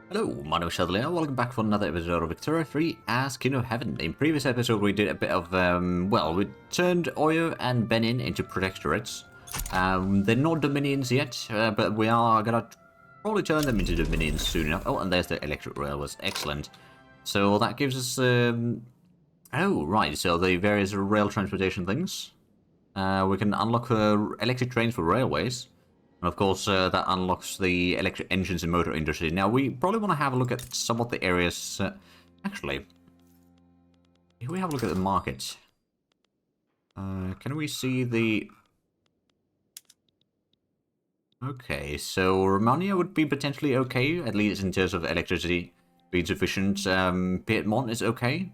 Hello, my name is Shadley. Welcome back for another episode of Victoria 3 as King of Heaven. In previous episode we did a bit of, we turned Oyo and Benin into protectorates. They're not dominions yet, but we are gonna probably turn them into dominions soon enough. Oh, and there's the electric railways. Excellent. So that gives us, oh, right, so the various rail transportation things. We can unlock electric trains for railways. And of course, that unlocks the electric engines and motor industry. Now, we probably want to have a look at some of the areas... actually, if we have a look at the market... can we see the... Okay, so Romania would be potentially okay, at least in terms of electricity being sufficient. Piedmont is okay.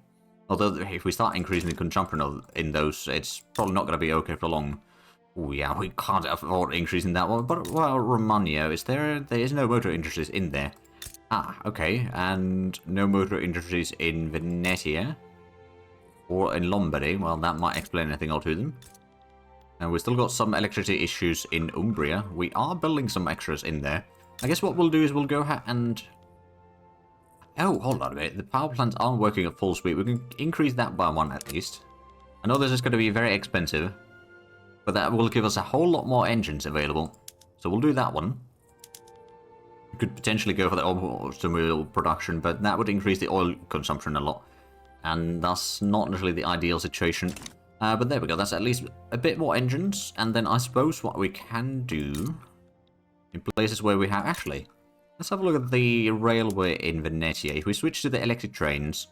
Although, if we start increasing the consumption in those, it's probably not going to be okay for long. Oh yeah, we can't afford increasing that one. But well, Romania, there is no motor industries in there. Ah, okay, and no motor industries in Venetia or in Lombardy. Well, that might explain anything or to them. And we still got some electricity issues in Umbria. We are building some extras in there. I guess what we'll do is we'll go ahead and... Oh, hold on a minute. The power plants aren't working at full speed. We can increase that by one at least. I know this is going to be very expensive. But that will give us a whole lot more engines available. So we'll do that one. We could potentially go for the automobile production, but that would increase the oil consumption a lot. And that's not necessarily the ideal situation. But there we go, that's at least a bit more engines. And then I suppose what we can do, in places where we have... Actually, let's have a look at the railway in Venetia. If we switch to the electric trains,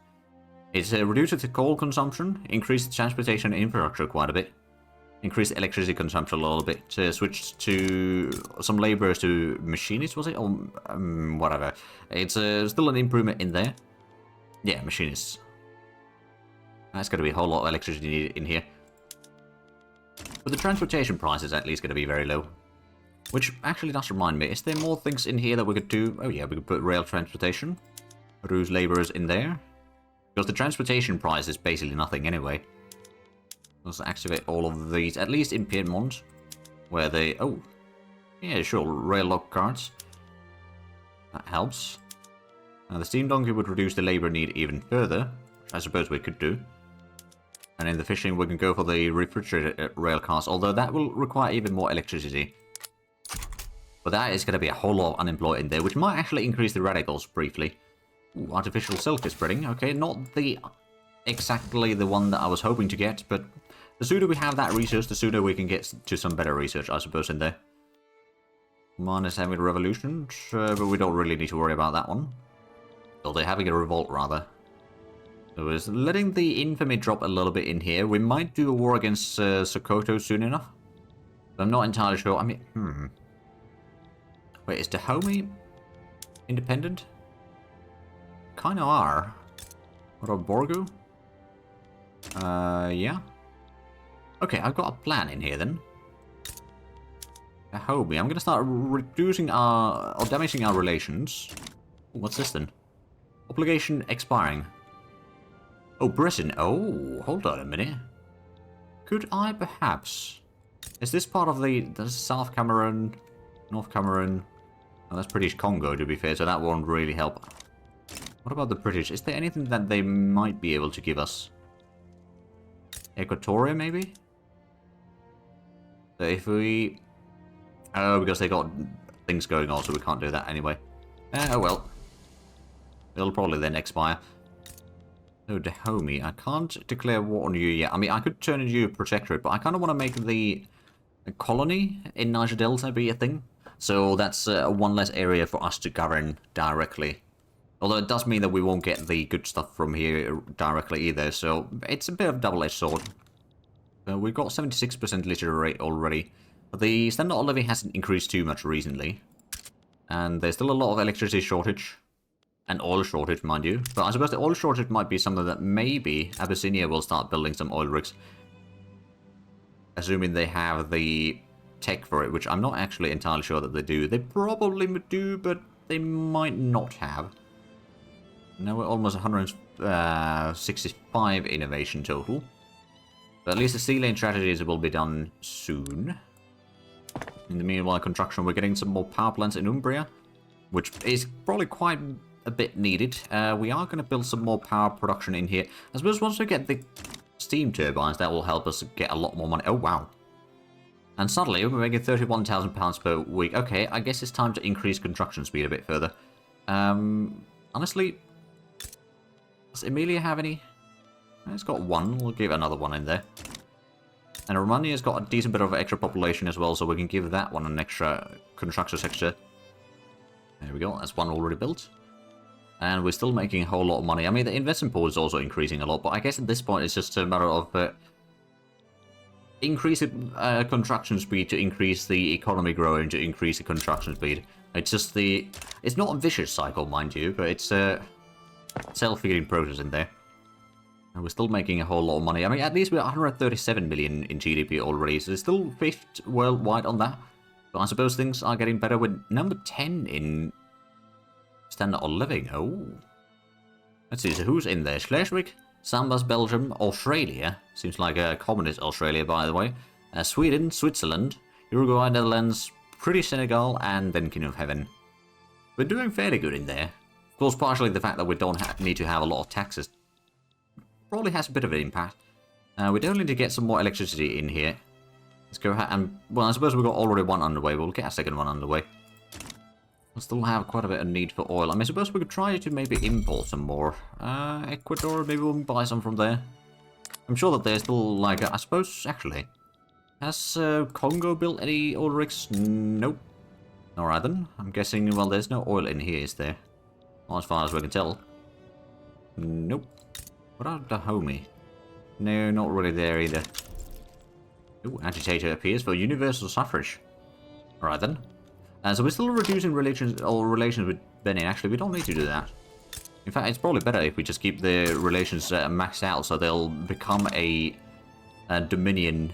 it reduces the coal consumption, increased transportation infrastructure quite a bit. Increase electricity consumption a little bit. Switch to some laborers to machinists, was it? Or whatever. It's still an improvement in there. Yeah, machinists. That's going to be a whole lot of electricity needed in here. But the transportation price is at least going to be very low. Which actually does remind me, is there more things in here that we could do? Oh yeah, we could put rail transportation. Reduce laborers in there. Because the transportation price is basically nothing anyway. Let's activate all of these, at least in Piedmont, where they... Oh, yeah, sure, rail lock carts. That helps. Now, the steam donkey would reduce the labor need even further, which I suppose we could do. And in the fishing, we can go for the refrigerated rail cars, although that will require even more electricity. But that is going to be a whole lot of unemployed in there, which might actually increase the radicals briefly. Ooh, artificial silk is spreading. Okay, not exactly the one that I was hoping to get, but the sooner we have that research, the sooner we can get to some better research, I suppose, in there. Mine is having a revolution, but we don't really need to worry about that one. Well, they're having a revolt, rather. So it's letting the infamy drop a little bit in here. We might do a war against Sokoto soon enough. But I'm not entirely sure. I mean, Wait, is Dahomey independent? Kinda are. What about Borgu? Yeah. Okay, I've got a plan in here then. Dahomey, I'm gonna start reducing or damaging our relations. Ooh, what's this then? Obligation expiring. Oh, Britain. Oh, hold on a minute. Could I perhaps... Is this part of the South Cameroon, North Cameroon? Oh, that's British Congo, to be fair, so that won't really help. What about the British? Is there anything that they might be able to give us? Equatoria, maybe? So if we... Oh, because they got things going on, so we can't do that anyway. Oh well. It'll probably then expire. Oh, Dahomey, I can't declare war on you yet. I mean, I could turn you a protectorate, but I kind of want to make the colony in Niger Delta be a thing. So that's one less area for us to govern directly. Although it does mean that we won't get the good stuff from here directly either, so it's a bit of a double-edged sword. We've got 76% literary rate already. But the standard oil levy hasn't increased too much recently. And there's still a lot of electricity shortage. And oil shortage, mind you. But I suppose the oil shortage might be something that maybe Abyssinia will start building some oil rigs. Assuming they have the tech for it, which I'm not actually entirely sure that they do. They probably do, but they might not have. Now we're almost 165 innovation total. But at least the sea lane strategies will be done soon. In the meanwhile, construction, we're getting some more power plants in Umbria. Which is probably quite a bit needed. We are going to build some more power production in here. I suppose once we get the steam turbines, that will help us get a lot more money. Oh, wow. And suddenly, we're making £31,000 per week. Okay, I guess it's time to increase construction speed a bit further. Honestly, does Emilia have any? It's got one. We'll give another one in there. And Romania's got a decent bit of extra population as well, so we can give that one an extra construction sector. There we go, that's one already built. And we're still making a whole lot of money. I mean, the investment pool is also increasing a lot, but I guess at this point it's just a matter of increasing construction speed to increase the economy growing, to increase the construction speed. It's just it's not a vicious cycle, mind you, but it's a self-feeding process in there. And we're still making a whole lot of money. I mean, at least we're 137 million in GDP already, so it's still fifth worldwide on that. But I suppose things are getting better with number 10 in standard of living. Oh. Let's see, so who's in there? Schleswig, Sambas, Belgium, Australia. Seems like a communist Australia, by the way. Sweden, Switzerland, Uruguay, Netherlands, pretty Senegal, and then Kingdom of Heaven. We're doing fairly good in there. Of course, partially the fact that we don't need to have a lot of taxes probably has a bit of an impact. We don't need to get some more electricity in here. Let's go ahead and... Well, I suppose we've got already one underway. We'll get a second one underway. We'll still have quite a bit of need for oil. I mean, I suppose we could try to maybe import some more. Ecuador, maybe we'll buy some from there. I'm sure that there's still, like... I suppose, actually... Has Congo built any oil rigs? Nope. Alright then. I'm guessing, well, there's no oil in here, is there? Well, as far as we can tell. Nope. What about Dahomey? No, not really there either. Ooh, agitator appears for universal suffrage. Alright then. So we're still reducing relations with Benin. Actually, we don't need to do that. In fact, it's probably better if we just keep the relations maxed out, so they'll become a dominion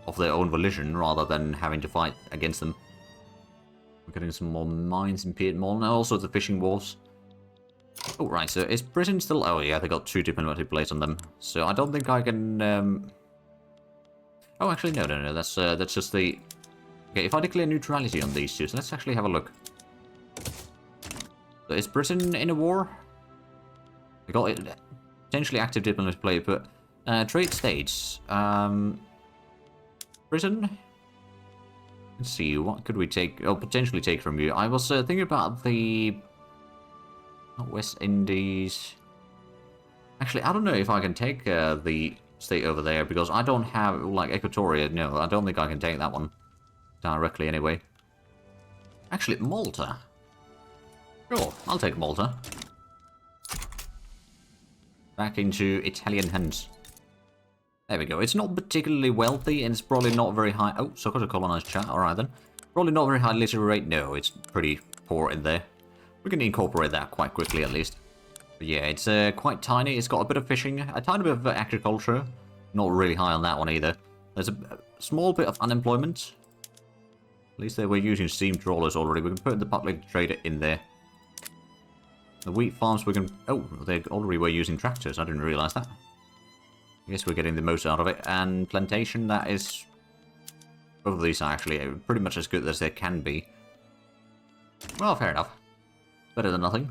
of their own volition, rather than having to fight against them. We're getting some more mines in Piedmont, and also the fishing wharves. Oh, right, so is Britain still... Oh, yeah, they got 2 diplomatic plates on them. So I don't think I can... Oh, actually, no, that's just the... Okay, if I declare neutrality on these two, so let's actually have a look. So is Britain in a war? We got it potentially active diplomatic plate, but... trade states. Britain? Let's see, what could we take... Oh, potentially take from you. I was thinking about the... Not West Indies. Actually, I don't know if I can take the state over there, because I don't have, like, Equatoria. No, I don't think I can take that one directly anyway. Actually, Malta. Sure, I'll take Malta. Back into Italian hands. There we go. It's not particularly wealthy, and it's probably not very high... Oh, so got a colonized chat. Alright then. Probably not very high literary rate. No, it's pretty poor in there. We can incorporate that quite quickly, at least. But yeah, it's quite tiny. It's got a bit of fishing, a tiny bit of agriculture. Not really high on that one either. There's a small bit of unemployment. At least they were using steam trawlers already. We can put the public trader in there. The wheat farms we can... Oh, they already were using tractors. I didn't realise that. I guess we're getting the most out of it. And plantation, that is... Both of these are actually pretty much as good as they can be. Well, fair enough. Better than nothing.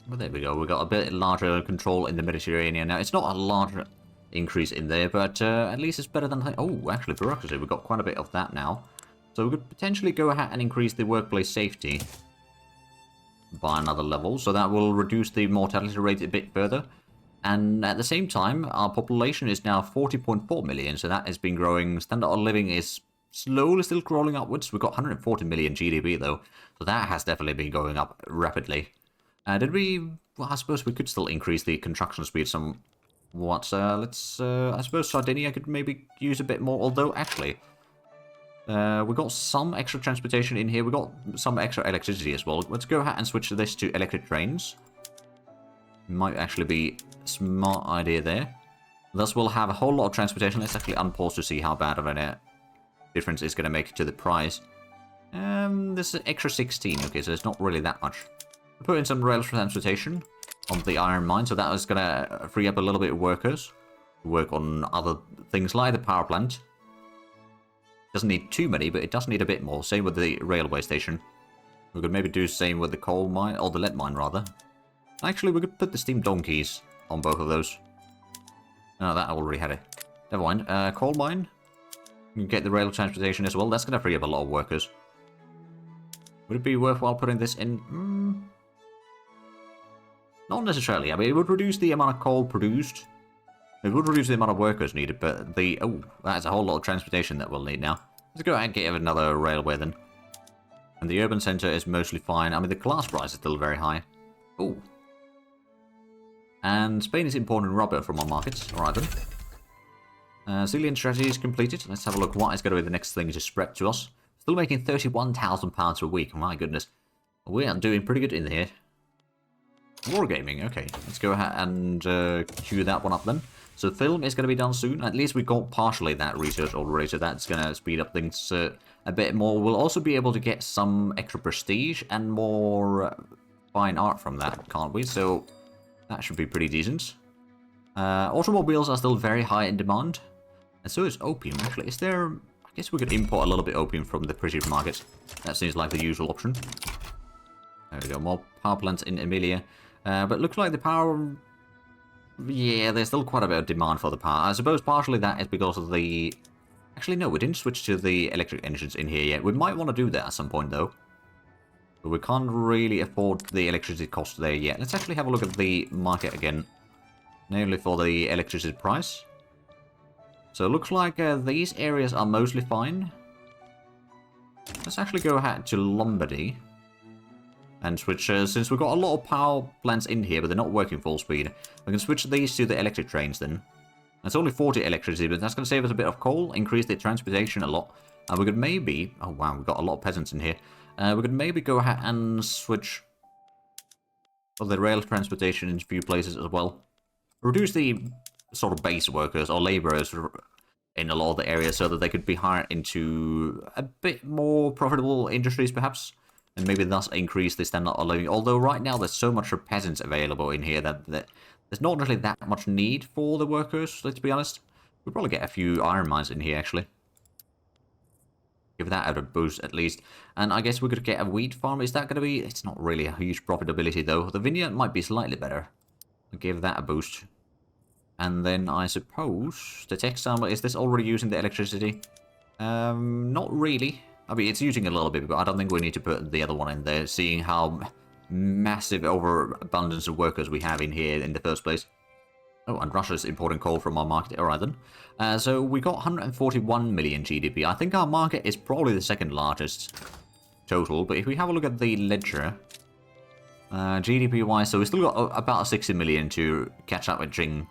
But there we go. We've got a bit larger control in the Mediterranean now. It's not a larger increase in there, but at least it's better than... Oh, actually, bureaucracy. We've got quite a bit of that now. So we could potentially go ahead and increase the workplace safety by another level. So that will reduce the mortality rate a bit further. And at the same time, our population is now 40.4 million. So that has been growing. Standard of living is slowly still crawling upwards. We've got 140 million GDP, though. So that has definitely been going up rapidly. Did we... Well, I suppose we could still increase the construction speed somewhat. Let's... I suppose Sardinia could maybe use a bit more. Although, actually... we got some extra transportation in here. We got some extra electricity as well. Let's go ahead and switch this to electric trains. Might actually be a smart idea there. Thus, we'll have a whole lot of transportation. Let's actually unpause to see how bad of a difference it's going to make to the price. This is extra 16. Okay, so it's not really that much. We'll put in some rail transportation on the iron mine, so that is going to free up a little bit of workers to work on other things like the power plant. Doesn't need too many, but it does need a bit more. Same with the railway station. We could maybe do the same with the coal mine, or the lead mine rather. Actually, we could put the steam donkeys on both of those. Oh, that already had it. Never mind. Coal mine. You can get the rail transportation as well. That's going to free up a lot of workers. Would it be worthwhile putting this in? Not necessarily. I mean, it would reduce the amount of coal produced. It would reduce the amount of workers needed, but the... Oh, that's a whole lot of transportation that we'll need now. Let's go ahead and get another railway then. And the urban centre is mostly fine. I mean, the glass price is still very high. Oh. And Spain is importing rubber from our markets. Alright then. Civilian strategy is completed. Let's have a look what is going to be the next thing to spread to us. Still making £31,000 a week. My goodness. We are doing pretty good in here. Wargaming. Okay. Let's go ahead and queue that one up then. So film is going to be done soon. At least we got partially that research already. So that's going to speed up things a bit more. We'll also be able to get some extra prestige and more fine art from that, can't we? So that should be pretty decent. Automobiles are still very high in demand. And so is opium, actually. Is there... I guess we could import a little bit opium from the British market. That seems like the usual option. There we go. More power plants in Emilia. But looks like the power... Yeah, there's still quite a bit of demand for the power. I suppose partially that is because of the... Actually, no, we didn't switch to the electric engines in here yet. We might want to do that at some point, though. But we can't really afford the electricity cost there yet. Let's actually have a look at the market again. Namely for the electricity price. So it looks like these areas are mostly fine. Let's actually go ahead to Lombardy. And switch, since we've got a lot of power plants in here, but they're not working full speed, we can switch these to the electric trains then. It's only 40 electricity, but that's going to save us a bit of coal, increase the transportation a lot. And we could maybe... Oh wow, we've got a lot of peasants in here. We could maybe go ahead and switch the rail transportation in a few places as well. Reduce the sort of base workers or labourers in a lot of the areas so that they could be hired into a bit more profitable industries perhaps. And maybe thus increase the standard of living. Although right now there's so much for peasants available in here that there's not really that much need for the workers, let's be honest. We'll probably get a few iron mines in here actually. Give that a boost at least. And I guess we could get a wheat farm. Is that going to be... It's not really a huge profitability though. The vineyard might be slightly better. I'll give that a boost. And then I suppose the textile... Is this already using the electricity? Not really. I mean, it's using a little bit, but I don't think we need to put the other one in there, seeing how massive overabundance of workers we have in here in the first place. Oh, and Russia's importing coal from our market. Alright then. So we got 141 million GDP. I think our market is probably the second largest total, but if we have a look at the ledger, GDP-wise, so we still got about 60 million to catch up with Qing.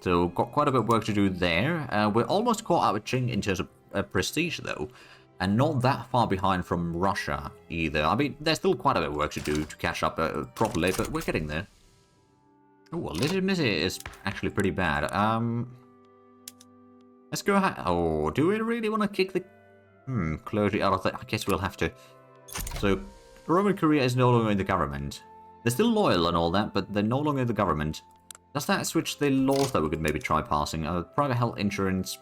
So got quite a bit of work to do there. We're almost caught up with Qing in terms of prestige though, and not that far behind from Russia either. I mean, there's still quite a bit of work to do to catch up properly, but we're getting there. Oh, well, legitimacy is actually pretty bad. Let's go ahead. Oh, do we really want to kick the clergy out of that? I guess we'll have to. So, Roman Korea is no longer in the government. They're still loyal and all that, but they're no longer in the government. Does that switch the laws that we could maybe try passing? Private health insurance.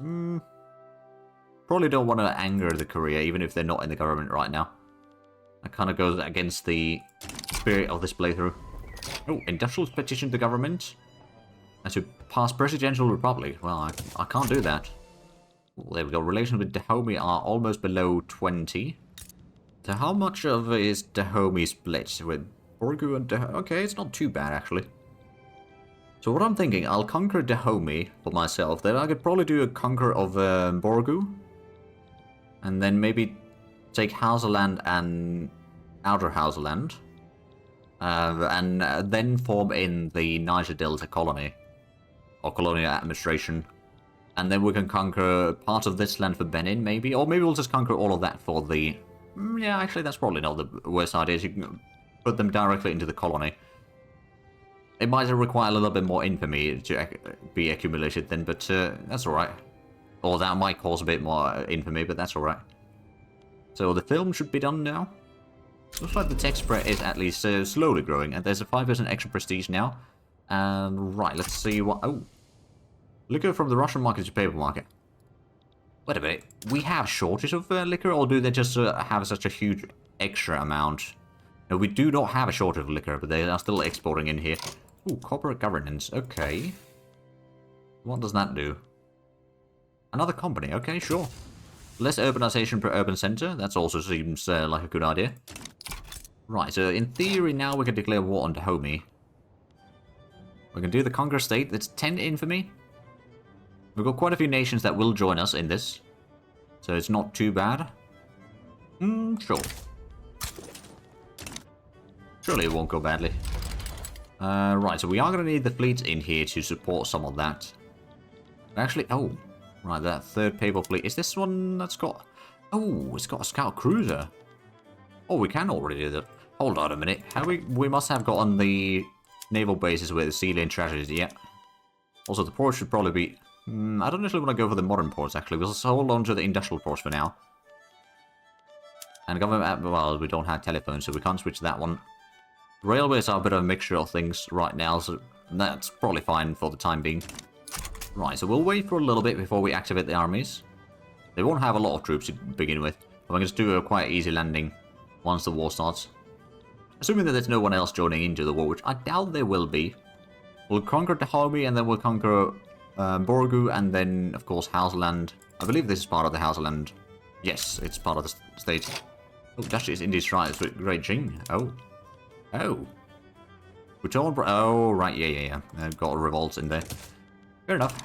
Probably don't want to anger the Korea, even if they're not in the government right now. That kind of goes against the spirit of this playthrough. Oh, industrial petition to the government. And to pass presidential republic. Well, I can't do that. Well, there we go. Relations with Dahomey are almost below 20. So how much of it is Dahomey split with Borgu and Dahomey? Okay, it's not too bad, actually. So what I'm thinking, I'll conquer Dahomey for myself. Then I could probably do a conquer of Borgu. And then maybe take Hausaland and Outer Hausaland. And then form in the Niger Delta colony. Or colonial administration. And then we can conquer part of this land for Benin, maybe. Or maybe we'll just conquer all of that for the... Yeah, actually, that's probably not the worst idea. You can put them directly into the colony. It might require a little bit more infamy to be accumulated then, but that's alright. Or that might cause a bit more infamy, but that's alright. So the film should be done now. Looks like the tech spread is at least slowly growing, and there's a 5% extra prestige now. And right, let's see what... Oh. Liquor from the Russian market to paper market. Wait a minute. We have shortage of liquor, or do they just have such a huge extra amount? No, we do not have a shortage of liquor, but they are still exporting in here. Ooh, corporate governance. Okay. What does that do? Another company. Okay, sure. Less urbanization per urban center. That also seems like a good idea. Right, so in theory now we can declare war on Dahomey. We can do the Conquer State. That's 10 infamy. We've got quite a few nations that will join us in this. So it's not too bad. Sure. Surely it won't go badly. Right, so we are going to need the fleets in here to support some of that. Actually, oh, right, that third Papal fleet. Is this one that's got... Oh, it's got a scout cruiser. Oh, we can already do that. Hold on a minute. We must have gotten the naval bases with the sea lane strategies yet. Also, the ports should probably be... I don't actually want to go for the modern ports, actually. We'll just hold on to the industrial ports for now. And government... Well, we don't have telephones, so we can't switch that one. Railways are a bit of a mixture of things right now, so that's probably fine for the time being. Right, so we'll wait for a little bit before we activate the armies. They won't have a lot of troops to begin with. But we can just do a quite easy landing once the war starts. Assuming that there's no one else joining into the war, which I doubt there will be. We'll conquer Dahomey, and then we'll conquer Borgu, and then, of course, Hausaland. I believe this is part of the Hausaland. Yes, it's part of the state. Oh, Dutch is India's right with Great Jing. Oh. Oh. Oh, right, yeah. They've got a revolt in there. Fair enough.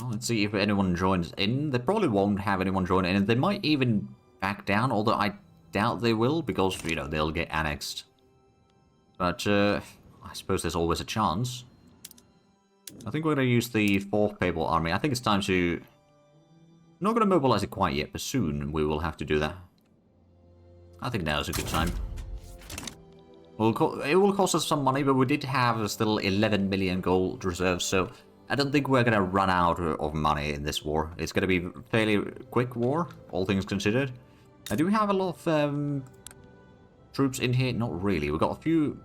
Well, let's see if anyone joins in. They probably won't have anyone join in. They might even back down, although I doubt they will, because, you know, they'll get annexed. But, I suppose there's always a chance. I think we're going to use the 4th Papal Army. I think it's time to... I'm not going to mobilize it quite yet, but soon we will have to do that. I think now is a good time. It will cost us some money, but we did have still 11 million gold reserves, so I don't think we're going to run out of money in this war. It's going to be a fairly quick war, all things considered. I do have a lot of troops in here. Not really. We've got a few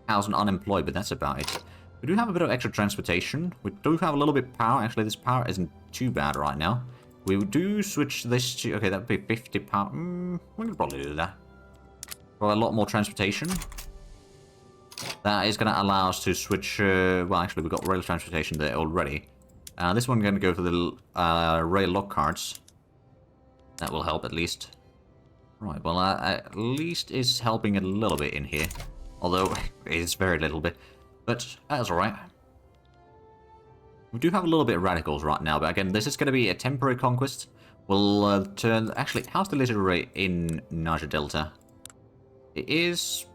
thousand unemployed, but that's about it. We do have a bit of extra transportation. We do have a little bit of power. Actually, this power isn't too bad right now. We do switch this to... Okay, that would be 50 power. We can probably do that. Well, a lot more transportation. That is going to allow us to switch... well, actually, we've got rail transportation there already. This one's going to go for the rail lock carts. That will help, at least. Right, well, at least it's helping a little bit in here. Although, it's very little bit. But that's alright. We do have a little bit of radicals right now, but again, this is going to be a temporary conquest. We'll turn... Actually, how's the literacy rate in Niger Delta? It is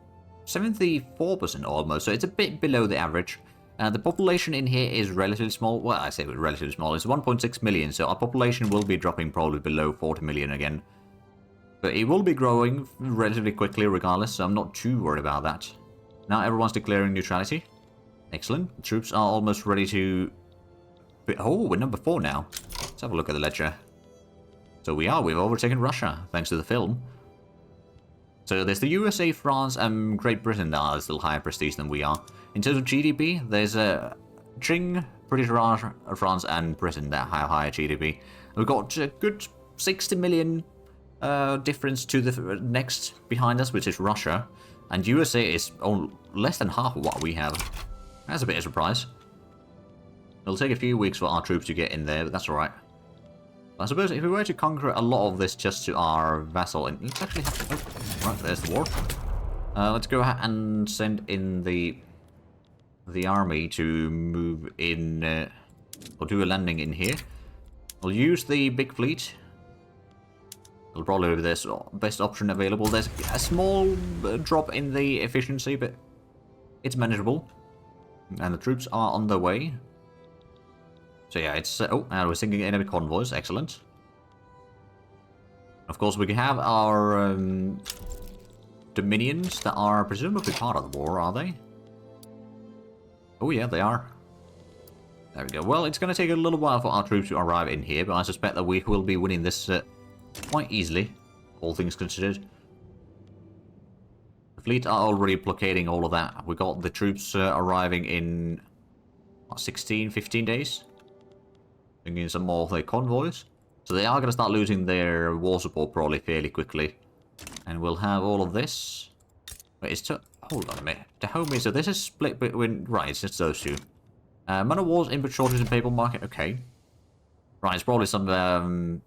74% almost, so it's a bit below the average. The population in here is relatively small. Well, I say relatively small. It's 1.6 million, so our population will be dropping probably below 40 million again. But it will be growing relatively quickly regardless, so I'm not too worried about that. Now everyone's declaring neutrality. Excellent. The troops are almost ready to... Oh, we're number 4 now. Let's have a look at the ledger. So we've overtaken Russia, thanks to the film. So there's the USA, France, and Great Britain that are still higher prestige than we are. In terms of GDP, there's Qing, British France, and Britain that have higher GDP. We've got a good 60 million difference to the next behind us, which is Russia. And USA is less than half of what we have. That's a bit of a surprise. It'll take a few weeks for our troops to get in there, but that's alright. I suppose if we were to conquer a lot of this just to our vassal, and let's actually have to... Oh, right, there's the war. Let's go ahead and send in the army to move in, or do a landing in here. We'll use the big fleet. It'll probably be the best option available. There's a small drop in the efficiency, but it's manageable. And the troops are on their way. So yeah, it's... oh, and we're sinking enemy convoys. Excellent. Of course, we can have our dominions that are presumably part of the war, are they? Oh yeah, they are. There we go. Well, it's going to take a little while for our troops to arrive in here, but I suspect that we will be winning this quite easily, all things considered. The fleet are already blockading all of that. We got the troops arriving in, what, 16, 15 days? Bringing in some more of their convoys. So they are going to start losing their war support probably fairly quickly. And we'll have all of this. Wait, it's hold on a minute. Dahomey, so this is split between... Right, it's just those two. Man of War's input shortage in Papal market. Okay. Right, it's probably some...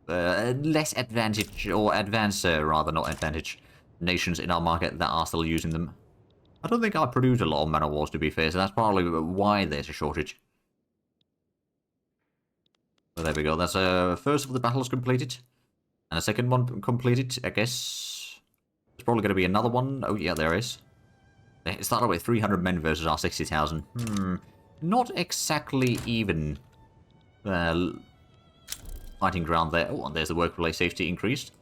less advantage, or advanced, rather, not advantage, nations in our market that are still using them. I don't think I produce a lot of Man of Wars, to be fair, so that's probably why there's a shortage. So there we go, that's first of the battles completed. And a second one completed, I guess. There's probably going to be another one. Oh yeah, there is. It started with 300 men versus our 60,000. Not exactly even fighting ground there. Oh, and there's the workplace safety increased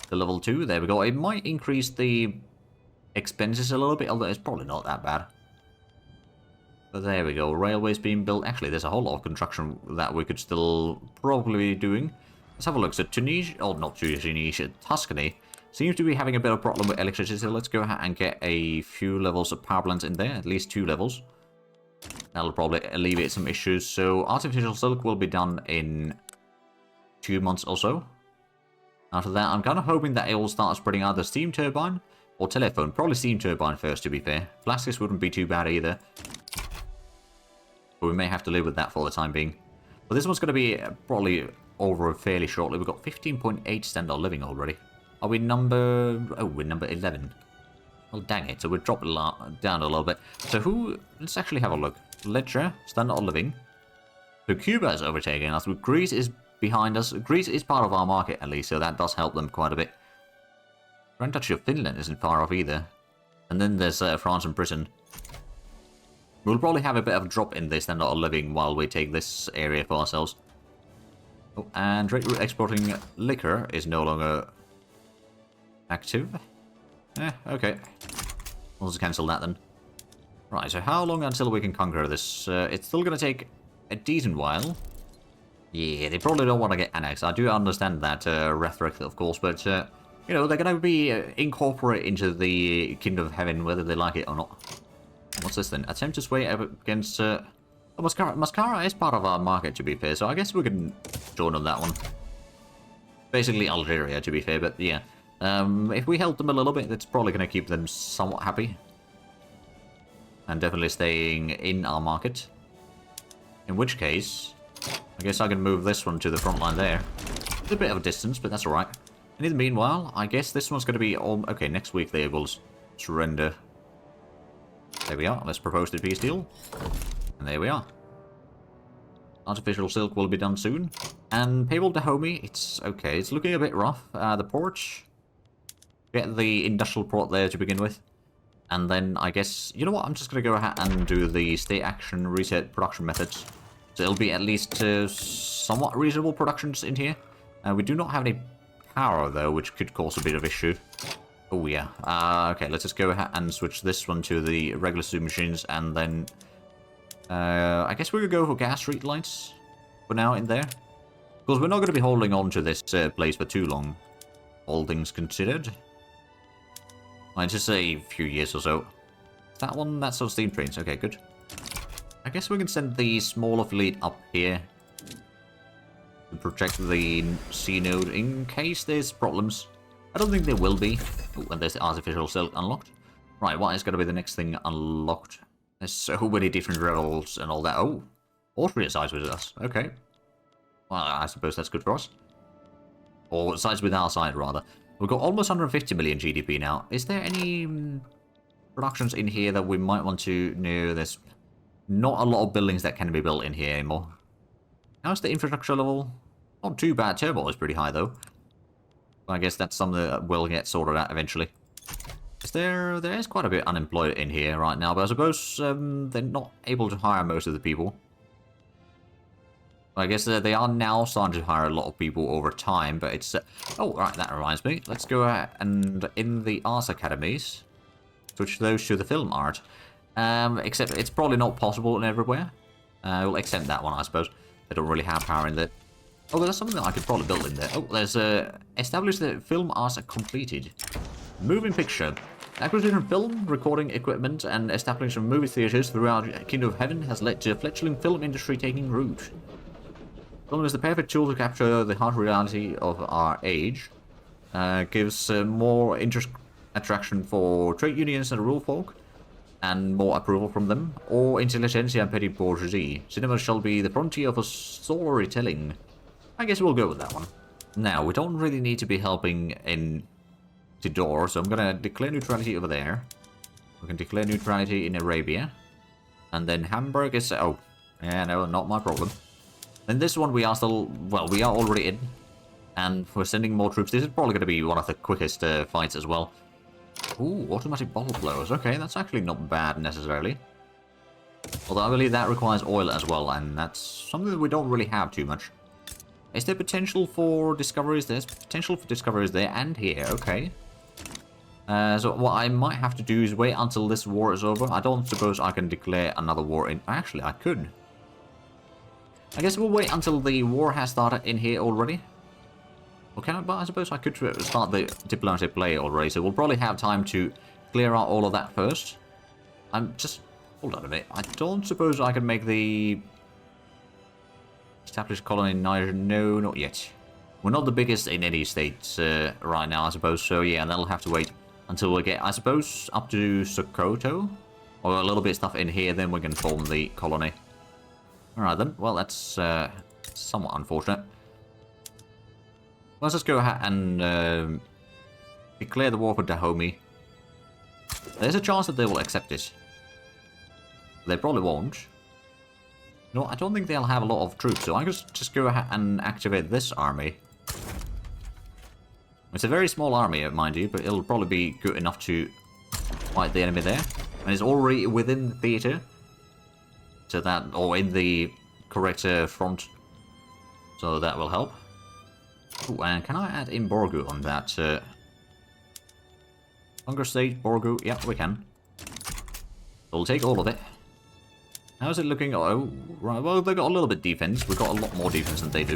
to level 2. There we go. It might increase the expenses a little bit, although it's probably not that bad. But there we go. Railways being built. Actually, there's a whole lot of construction that we could still probably be doing. Let's have a look. So Tunisia, oh not Tunisia, Tuscany seems to be having a bit of a problem with electricity. So let's go ahead and get a few levels of power plants in there, at least 2 levels. That'll probably alleviate some issues. So artificial silk will be done in 2 months or so. After that, I'm kind of hoping that it will start spreading either steam turbine or telephone. Probably steam turbine first, to be fair. Plastics wouldn't be too bad either. But we may have to live with that for the time being. But this one's going to be probably over fairly shortly. We've got 15.8 standard living already. Are we number... Oh, we're number 11. Well, dang it. So we've dropped down a little bit. So who... Let's actually have a look. Ledger, standard living. So Cuba is overtaking us. Greece is behind us. Greece is part of our market, at least, so that does help them quite a bit. Grand Duchy of Finland isn't far off either. And then there's France and Britain. We'll probably have a bit of a drop in this standard of living while we take this area for ourselves. Oh, and trade route exporting liquor is no longer active. Okay. We'll just cancel that then. Right, so how long until we can conquer this? It's still going to take a decent while. Yeah, they probably don't want to get annexed. I do understand that rhetoric, of course, but, you know, they're going to be incorporated into the Kingdom of Heaven, whether they like it or not. What's this then? Attempt to sway against... Oh, Mascara. Mascara is part of our market, to be fair, so I guess we can join on that one. Basically Algeria, to be fair, but yeah. If we help them a little bit, that's probably going to keep them somewhat happy. And definitely staying in our market. In which case, I guess I can move this one to the front line there. It's a bit of a distance, but that's alright. And in the meanwhile, I guess this one's going to be... Okay, next week they will surrender. There we are. Let's propose the peace deal. And there we are. Artificial silk will be done soon. And Papal Dahomey, it's okay. It's looking a bit rough. The porch. Get the industrial port there to begin with. And then I guess... You know what? I'm just going to go ahead and do the state action reset production methods. So it'll be at least somewhat reasonable productions in here. We do not have any power, though, which could cause a bit of issue. Oh, yeah. Okay, let's just go ahead and switch this one to the regular super machines, and then... I guess we could go for gas street lights for now in there. Because we're not going to be holding on to this place for too long, all things considered. Might just say a few years or so. That one, that's on steam trains. Okay, good. I guess we can send the smaller fleet up here to protect the sea node in case there's problems. I don't think there will be. Oh, and there's the artificial silk unlocked. Right, what is going to be the next thing unlocked? There's so many different rebels and all that. Oh, Austria sides with us. Okay. Well, I suppose that's good for us. Or sides with our side, rather. We've got almost 150 million GDP now. Is there any productions in here that we might want to... No, there's not a lot of buildings that can be built in here anymore. How's the infrastructure level? Not too bad. Turbo is pretty high, though. I guess that's something that will get sorted out eventually. There is quite a bit unemployed in here right now, but I suppose they're not able to hire most of the people. I guess they are now starting to hire a lot of people over time, but it's... oh, right, that reminds me. Let's go ahead and in the arts academies, switch those to the film art. Except it's probably not possible in everywhere. We'll extend that one, I suppose. They don't really have power in there. Oh, there's something that I could probably build in there. Oh, there's establish the film arts completed. Moving picture. Acquisition of film, recording equipment, and establishing of movie theaters throughout Kingdom of Heaven has led to a fledgling film industry taking root. Film is the perfect tool to capture the harsh reality of our age. Gives more interest attraction for trade unions and rural folk, and more approval from them, or intelligentsia and petty bourgeoisie. Cinema shall be the frontier of storytelling. I guess we'll go with that one. Now, we don't really need to be helping in Tidor, so I'm gonna declare neutrality over there. We can declare neutrality in Arabia. And then Hamburg is... oh, yeah, no, not my problem. Then this one we are still... well, we are already in. And we're sending more troops. This is probably going to be one of the quickest fights as well. Ooh, automatic bottle blows. Okay, that's actually not bad necessarily. Although I believe that requires oil as well, and that's something that we don't really have too much. Is there potential for discoveries? There's potential for discoveries there and here, okay. So what I might have to do is wait until this war is over. I don't suppose I can declare another war in... actually, I could. I guess we'll wait until the war has started in here already. Okay, but I suppose I could start the diplomatic play already, so we'll probably have time to clear out all of that first. I'm just... hold on a minute. I don't suppose I can make the... established colony in Niger. No, not yet. We're not the biggest in any states right now, I suppose, so yeah, that'll have to wait until we get, I suppose, up to Sokoto, or a little bit of stuff in here, then we can form the colony. Alright then, well that's somewhat unfortunate. Let's just go ahead and declare the war for Dahomey. There's a chance that they will accept it. They probably won't. No, I don't think they'll have a lot of troops, so I could just go ahead and activate this army. It's a very small army, mind you, but it'll probably be good enough to fight the enemy there. And it's already within the theater. So that, or in the correct front. So that will help. Ooh, and can I add in Borgu on that? Hunger State, Borgu, yeah, we can. So we'll take all of it. How's it looking? Oh, right, well, they've got a little bit defense. We've got a lot more defense than they do.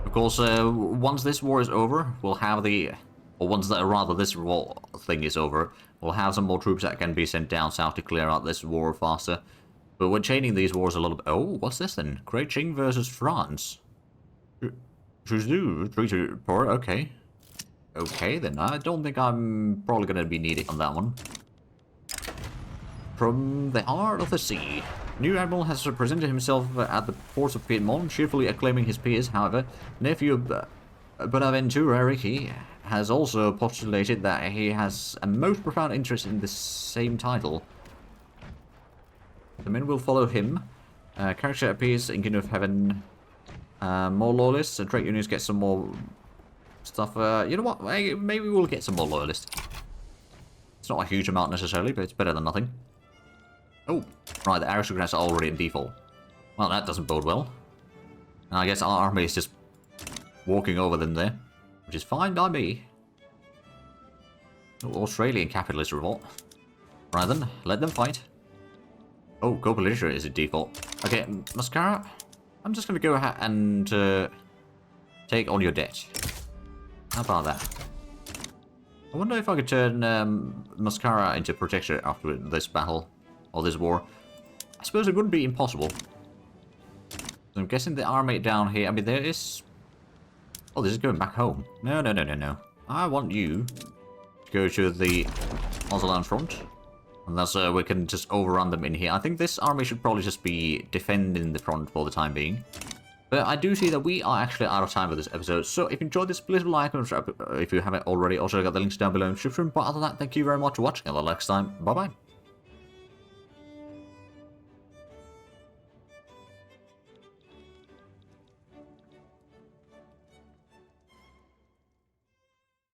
Of course, once this war is over, we'll have the... or once that, rather, this war thing is over, we'll have some more troops that can be sent down south to clear out this war faster. But we're chaining these wars a little bit... oh, what's this then? Great Qing versus France. Chouzou, treaty report, okay. Okay, then I don't think I'm probably going to be needed on that one. From the heart of the sea. New admiral has presented himself at the ports of Piedmont, cheerfully acclaiming his peers. However, nephew Bonaventura Ricci has also postulated that he has a most profound interest in the same title. The men will follow him. Character appears in Kingdom of Heaven. More loyalists. Trade unions get some more stuff. You know what? Maybe we'll get some more loyalists. It's not a huge amount necessarily, but it's better than nothing. Oh, right, the aristocrats are already in default. Well, that doesn't bode well. And I guess our army is just walking over them there, which is fine by me. Oh, Australian capitalist revolt. Right then, let them fight. Oh, co-belligerent is in default. Okay, Mascara, I'm just going to go ahead and take on your debt. How about that? I wonder if I could turn Mascara into protector after this battle. Or this war. I suppose it wouldn't be impossible. So I'm guessing the army down here... I mean, there is... oh, this is going back home. No, no, no, no, no. I want you to go to the Ottoman front. And thus we can just overrun them in here. I think this army should probably just be defending the front for the time being. But I do see that we are actually out of time for this episode. So if you enjoyed this, please like and subscribe if you haven't already. Also, I got the links down below in the description. But other than that, thank you very much for watching. Until next time, bye-bye.